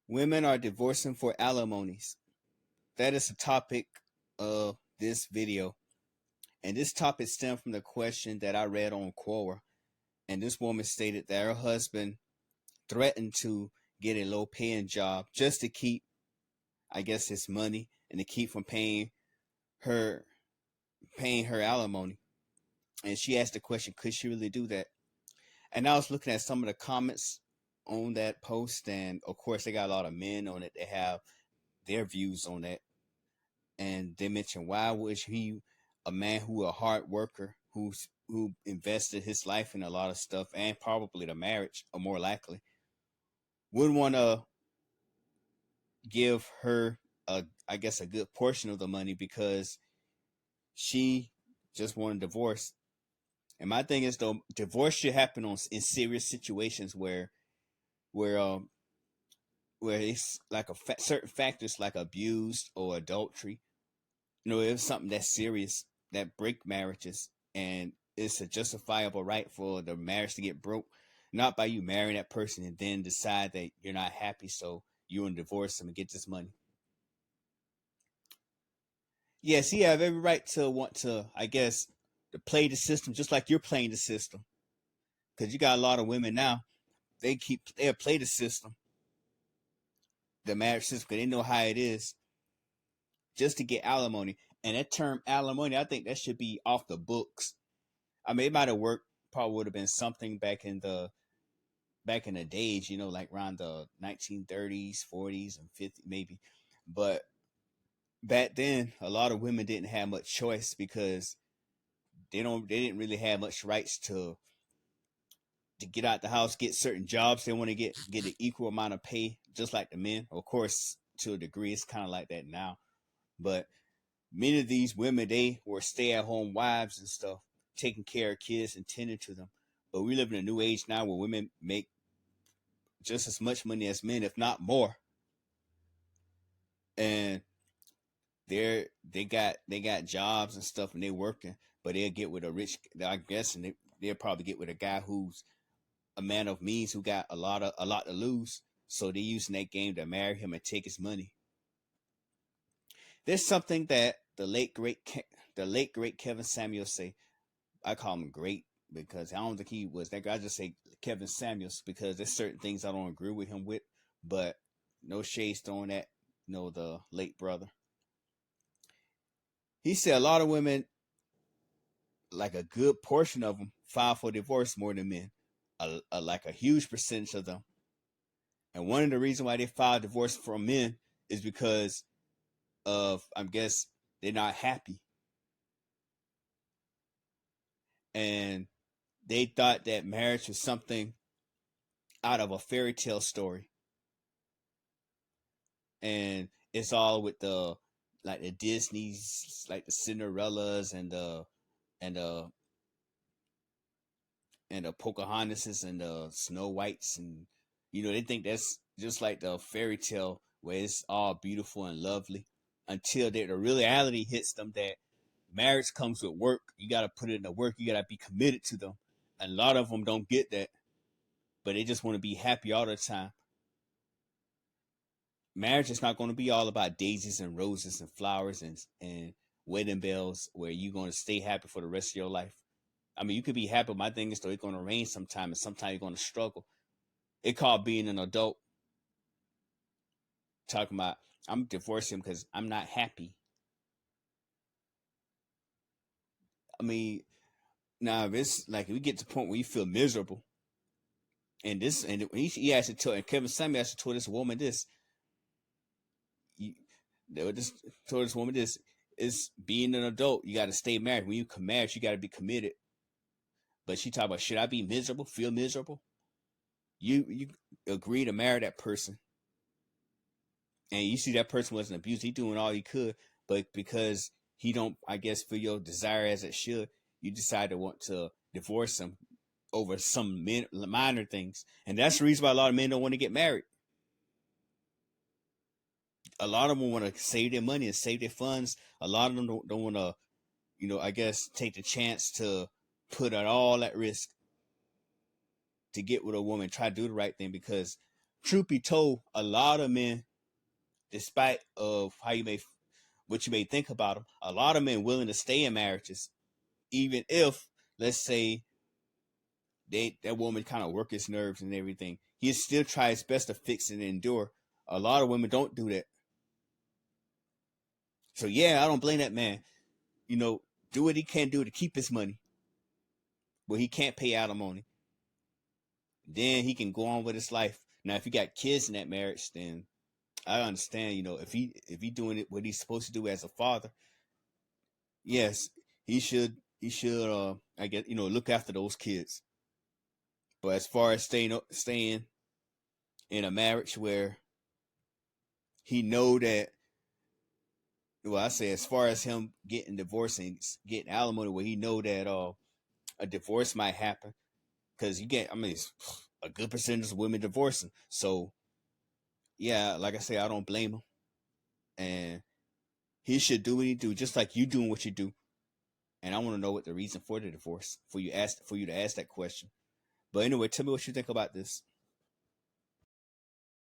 Women are divorcing for alimonies. That is the topic of this video. And this topic stemmed from the question that I read on Quora. And this woman stated that her husband threatened to get a low paying job just to keep, I guess, his money and to keep from her paying her alimony. And she asked the question, could she really do that? And I was looking at some of the comments on that post, and of course they got a lot of men on it that have their views on that. And they mentioned, why was he, a man who a hard worker, who invested his life in a lot of stuff and probably the marriage, or more likely, would want to give her I guess a good portion of the money because she just wanted a divorce. And my thing is, though, divorce should happen in serious situations where um where it's like certain factors like abuse or adultery. It's something that's serious that break marriages, and it's a justifiable right for the marriage to get broke, not by you marrying that person and then decide that you're not happy, so you want to divorce them and get this money. Yes, he have every right to want to, I guess, to play the system just like you're playing the system. Because you got a lot of women now, they'll play the system, the marriage system, because they know how it is, just to get alimony. And that term alimony, I think that should be off the books. I mean, it might have worked. Probably would have been something back in the days, like around the 1930s, 40s, and 50s, maybe. But back then, a lot of women didn't have much choice because they didn't really have much rights to get out the house, get certain jobs. They want to get an equal amount of pay, just like the men. Of course, to a degree, it's kind of like that now. But many of these women, they were stay-at-home wives and stuff, taking care of kids and tending to them. But we live in a new age now where women make just as much money as men, if not more. And they got jobs and stuff, and they're working, but they'll get with a rich, I guess, and they'll probably get with a guy who's a man of means who got a lot to lose. So they're using that game to marry him and take his money. There's something that the late great Kevin Samuels say. I call him great because I don't think he was that guy. I just say Kevin Samuels because there's certain things I don't agree with him with, but no shades thrown at the late brother. He said a lot of women, like a good portion of them, file for divorce more than men, like a huge percentage of them. And one of the reasons why they file divorce from men is because of, I guess, they're not happy. And they thought that marriage was something out of a fairy tale story. And it's all with the like the Disney's, like the Cinderellas and the and the Pocahontases and the Snow Whites, and they think that's just like the fairy tale where it's all beautiful and lovely until the reality hits them that marriage comes with work. You got to put in the work. You got to be committed to them. And a lot of them don't get that, but they just want to be happy all the time. Marriage is not going to be all about daisies and roses and flowers and wedding bells where you're going to stay happy for the rest of your life. I mean, you could be happy. My thing is, though, it's going to rain sometime, and sometimes you're going to struggle. It called being an adult. Talking about, I'm divorcing because I'm not happy. I mean, now if it's like we get to the point where you feel miserable, and he actually told, and Kevin Samuel actually told this woman this. They just told this woman this is being an adult. You got to stay married. When you come married, you got to be committed. But she talked about, should I be miserable? Feel miserable? You agree to marry that person, and you see that person wasn't abused. He doing all he could, but because he don't, I guess, feel your desire as it should, you decide to want to divorce him over some minor things, and that's the reason why a lot of men don't want to get married. A lot of them want to save their money and save their funds. A lot of them don't want to, I guess, take the chance to put it all at risk to get with a woman, try to do the right thing, because truth be told, a lot of men, despite of how you may, what you may think about them, a lot of men willing to stay in marriages, even if, let's say, that woman kind of work his nerves and everything. He still try his best to fix and endure. A lot of women don't do that. So yeah, I don't blame that man. Do what he can do to keep his money, but he can't pay alimony. Then he can go on with his life. Now, if you got kids in that marriage, then I understand. If he doing it what he's supposed to do as a father, yes, he should. I guess look after those kids. But as far as staying in a marriage where he know that, well, I say as far as him getting divorced and getting alimony, where he know that a divorce might happen, because it's a good percentage of women divorcing. So yeah, like I say, I don't blame him, and he should do what he do, just like you doing what you do. And I want to know what the reason for the divorce, for you to ask that question. But anyway, tell me what you think about this.